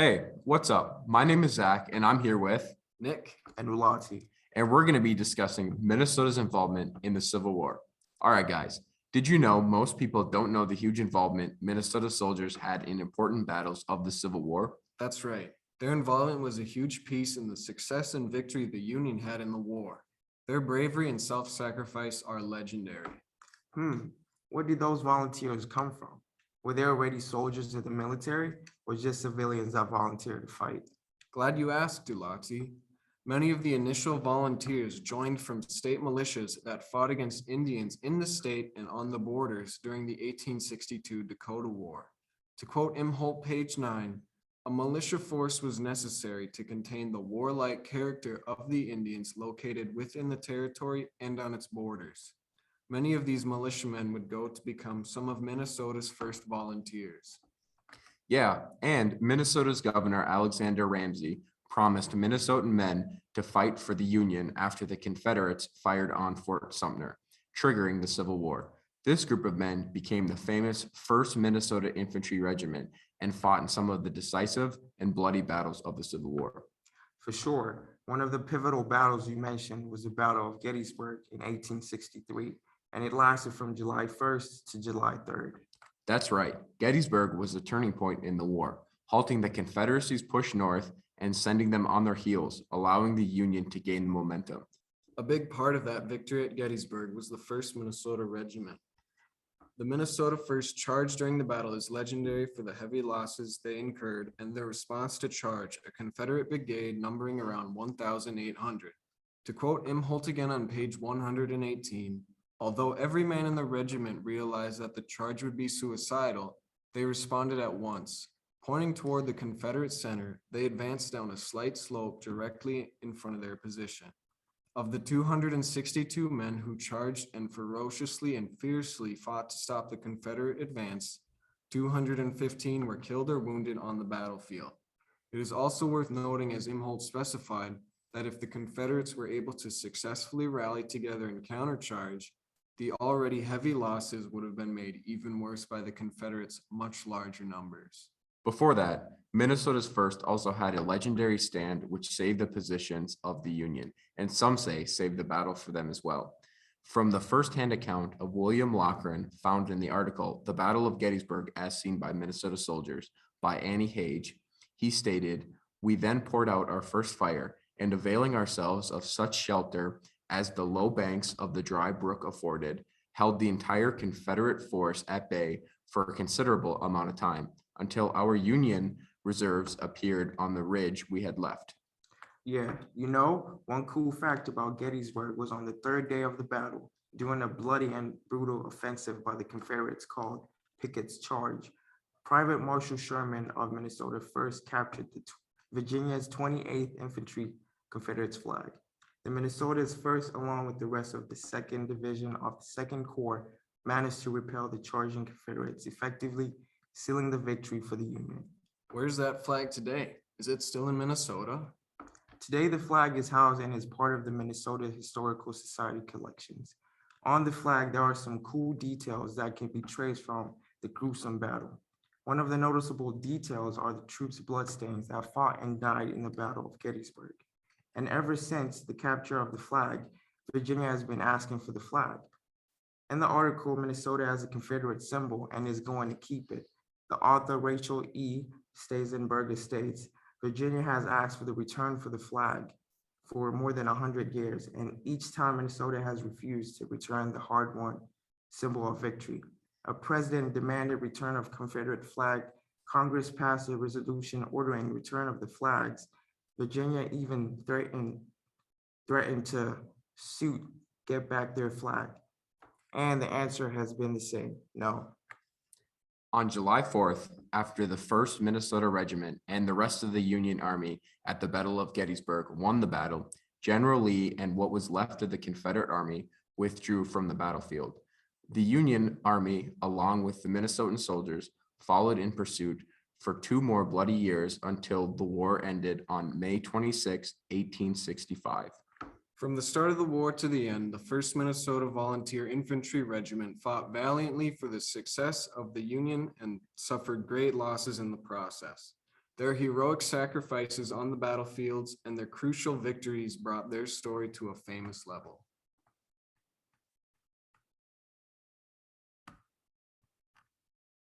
Hey, what's up? My name is Zach, and I'm here with, Nick. and Ulati. and we're going to be discussing Minnesota's involvement in the Civil War. All right, guys, did you know most people don't know the huge involvement Minnesota soldiers had in important battles of the Civil War? That's right. Their involvement was a huge piece in the success and victory the Union had in the war. Their bravery and self-sacrifice are legendary. Where did those volunteers come from? Were they already soldiers of the military or just civilians that volunteered to fight? Glad you asked, Dulati. Many of the initial volunteers joined from state militias that fought against Indians in the state and on the borders during the 1862 Dakota War. To quote Imholt, page 9, a militia force was necessary to contain the warlike character of the Indians located within the territory and on its borders. Many of these militiamen would go to become some of Minnesota's first volunteers. Yeah, and Minnesota's Governor Alexander Ramsey promised Minnesotan men to fight for the Union after the Confederates fired on Fort Sumter, triggering the Civil War. This group of men became the famous 1st Minnesota Infantry Regiment and fought in some of the decisive and bloody battles of the Civil War. For sure, one of the pivotal battles you mentioned was the Battle of Gettysburg in 1863, and it lasted from July 1st to July 3rd. That's right. Gettysburg was a turning point in the war, halting the Confederacy's push north and sending them on their heels, allowing the Union to gain momentum. A big part of that victory at Gettysburg was the 1st Minnesota Regiment. The Minnesota 1st charged during the battle is legendary for the heavy losses they incurred and their response to charge a Confederate brigade numbering around 1,800. To quote Imholt again on page 118, although every man in the regiment realized that the charge would be suicidal, they responded at once. Pointing toward the Confederate center, they advanced down a slight slope directly in front of their position. Of the 262 men who charged and ferociously and fiercely fought to stop the Confederate advance, 215 were killed or wounded on the battlefield. It is also worth noting, as Imholt specified, that if the Confederates were able to successfully rally together and countercharge, the already heavy losses would have been made even worse by the Confederates' much larger numbers. Before that, Minnesota's 1st also had a legendary stand which saved the positions of the Union, and some say saved the battle for them as well. From the first-hand account of William Loughran found in the article, The Battle of Gettysburg as Seen by Minnesota Soldiers by Annie Hage, he stated, "We then poured out our first fire, and availing ourselves of such shelter as the low banks of the dry brook afforded, held the entire Confederate force at bay for a considerable amount of time, until our Union reserves appeared on the ridge we had left." Yeah, one cool fact about Gettysburg was on the 3rd day of the battle, during a bloody and brutal offensive by the Confederates called Pickett's Charge. Private Marshal Sherman of Minnesota 1st captured Virginia's 28th Infantry Confederates flag. The Minnesota's 1st, along with the rest of the 2nd Division of the 2nd Corps, managed to repel the charging Confederates, effectively sealing the victory for the Union. Where's that flag today? Is it still in Minnesota? Today, the flag is housed and is part of the Minnesota Historical Society collections. On the flag, there are some cool details that can be traced from the gruesome battle. One of the noticeable details are the troops' bloodstains that fought and died in the Battle of Gettysburg. And ever since the capture of the flag, Virginia has been asking for the flag. In the article, Minnesota has a Confederate symbol and is going to keep it. The author Rachel E. Stazenberger states, Virginia has asked for the return for the flag for more than 100 years, and each time Minnesota has refused to return the hard-won symbol of victory. A president demanded return of Confederate flag. Congress passed a resolution ordering return of the flags. Virginia even threatened to get back their flag. And the answer has been the same, no. On July 4th, after the 1st Minnesota Regiment and the rest of the Union Army at the Battle of Gettysburg won the battle, General Lee and what was left of the Confederate Army withdrew from the battlefield. The Union Army, along with the Minnesotan soldiers, followed in pursuit for 2 more bloody years until the war ended on May 26, 1865. From the start of the war to the end, the 1st Minnesota Volunteer Infantry Regiment fought valiantly for the success of the Union and suffered great losses in the process. Their heroic sacrifices on the battlefields and their crucial victories brought their story to a famous level.